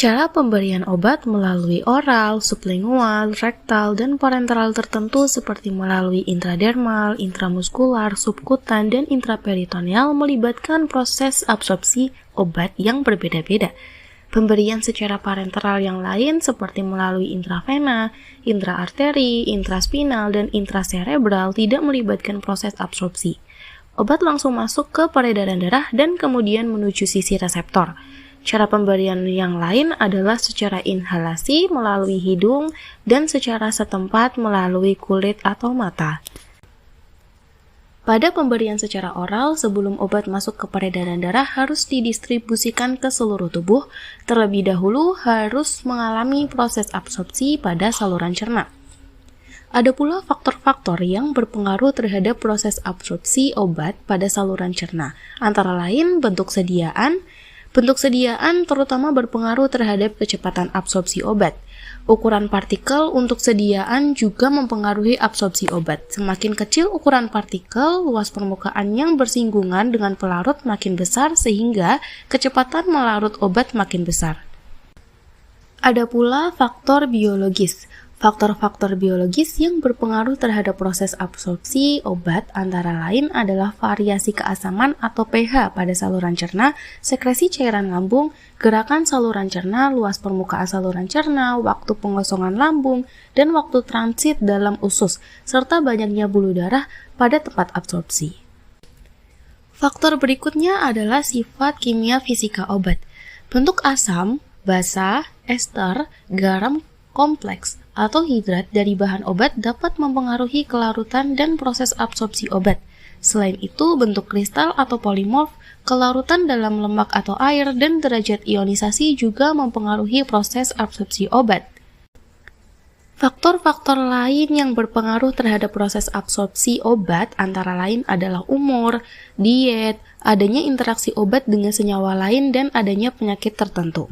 Cara pemberian obat melalui oral, sublingual, rektal, dan parenteral tertentu seperti melalui intradermal, intramuskular, subkutan, dan intraperitoneal melibatkan proses absorpsi obat yang berbeda-beda. Pemberian secara parenteral yang lain seperti melalui intravena, intraarteri, intraspinal, dan intracerebral tidak melibatkan proses absorpsi. Obat langsung masuk ke peredaran darah dan kemudian menuju sisi reseptor. Cara pemberian yang lain adalah secara inhalasi melalui hidung dan secara setempat melalui kulit atau mata. Pada pemberian secara oral, sebelum obat masuk ke peredaran darah harus didistribusikan ke seluruh tubuh, terlebih dahulu harus mengalami proses absorpsi pada saluran cerna. Ada pula faktor-faktor yang berpengaruh terhadap proses absorpsi obat pada saluran cerna, antara lain bentuk sediaan. Bentuk sediaan terutama berpengaruh terhadap kecepatan absorpsi obat. Ukuran partikel untuk sediaan juga mempengaruhi absorpsi obat. Semakin kecil ukuran partikel, luas permukaan yang bersinggungan dengan pelarut makin besar sehingga kecepatan melarut obat makin besar. Ada pula faktor biologis. Faktor-faktor biologis yang berpengaruh terhadap proses absorpsi obat antara lain adalah variasi keasaman atau pH pada saluran cerna, sekresi cairan lambung, gerakan saluran cerna, luas permukaan saluran cerna, waktu pengosongan lambung, dan waktu transit dalam usus, serta banyaknya buluh darah pada tempat absorpsi. Faktor berikutnya adalah sifat kimia fisika obat. Bentuk asam, basa, ester, garam kompleks, atau hidrat dari bahan obat dapat mempengaruhi kelarutan dan proses absorpsi obat. Selain itu, bentuk kristal atau polimorf, kelarutan dalam lemak atau air, dan derajat ionisasi juga mempengaruhi proses absorpsi obat. Faktor-faktor lain yang berpengaruh terhadap proses absorpsi obat antara lain adalah umur, diet, adanya interaksi obat dengan senyawa lain, dan adanya penyakit tertentu.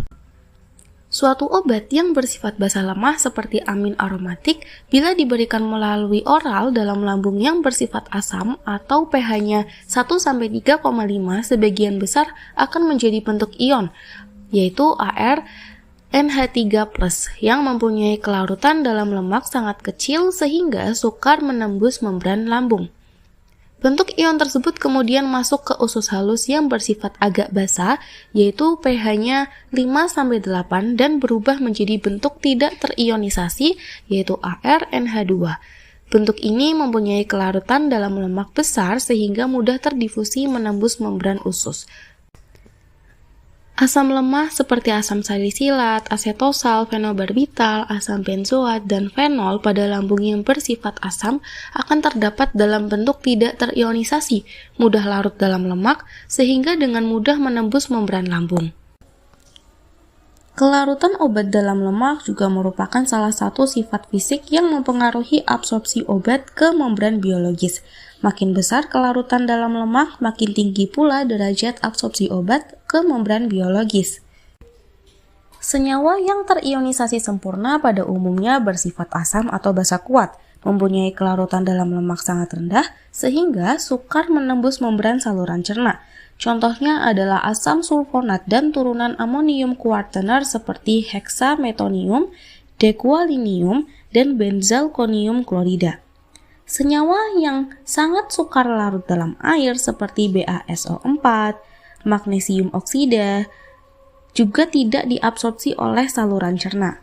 Suatu obat yang bersifat basa lemah seperti amin aromatik bila diberikan melalui oral dalam lambung yang bersifat asam atau pH-nya 1-3,5 sebagian besar akan menjadi bentuk ion, yaitu Ar NH3+, yang mempunyai kelarutan dalam lemak sangat kecil sehingga sukar menembus membran lambung. Bentuk ion tersebut kemudian masuk ke usus halus yang bersifat agak basa, yaitu pH-nya 5-8 dan berubah menjadi bentuk tidak terionisasi, yaitu ArNH2. Bentuk ini mempunyai kelarutan dalam lemak besar sehingga mudah terdifusi menembus membran usus. Asam lemah seperti asam salisilat, asetosal, fenobarbital, asam benzoat, dan fenol pada lambung yang bersifat asam akan terdapat dalam bentuk tidak terionisasi, mudah larut dalam lemak, sehingga dengan mudah menembus membran lambung. Kelarutan obat dalam lemak juga merupakan salah satu sifat fisik yang mempengaruhi absorpsi obat ke membran biologis. Makin besar kelarutan dalam lemak, makin tinggi pula derajat absorpsi obat ke membran biologis. Senyawa yang terionisasi sempurna pada umumnya bersifat asam atau basa kuat, mempunyai kelarutan dalam lemak sangat rendah, sehingga sukar menembus membran saluran cerna. Contohnya adalah asam sulfonat dan turunan amonium kuartener seperti heksametonium, dequalinium, dan benzalkonium klorida. Senyawa yang sangat sukar larut dalam air seperti BaSO4, magnesium oksida, juga tidak diabsorpsi oleh saluran cerna.